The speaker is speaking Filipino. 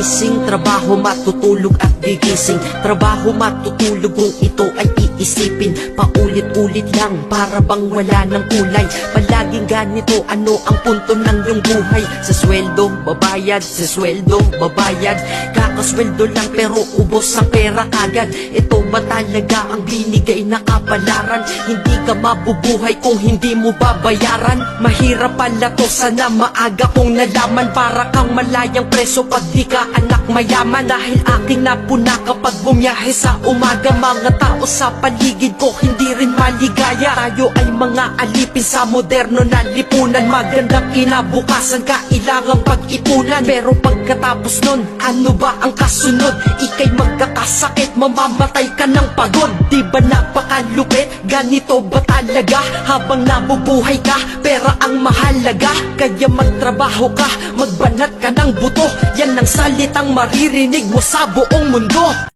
gigising, trabaho, matutulog at gigising. Trabaho, matutulog kung ito ay iisipin. Paulit-ulit lang, para bang wala ng kulay. Palaging ganito, ano ang punto ng iyong buhay? Sa sweldo, babayad, sa sweldo, babayad. Kakasweldo lang pero ubos ang pera kagad. Ito ba talaga ang binigay na kapalaran? Hindi ka mabubuhay kung hindi mo babayaran. Mahirap pala to, sana maaga kong nalaman. Para kang malayang preso pag di ka anak mayaman. Dahil aking napuna kapag bumiyahe sa umaga. Mga tao sa paligid ko hindi rin maligaya. Tayo ay mga alipin sa moderno na lipunan. Magandang kinabukasan kailangang pag-ipunan. Pero pagkatapos nun, ano ba ang kasunod? Ika'y magkakasakit, mamamatay ka ng pagod. Di ba napakalupit? Ganito ba talaga? Habang nabubuhay ka, pera ang mahalaga. Kaya magtrabaho ka, magbanat ka ng buto. Yan ang salitang maririnig mo sa buong mundo.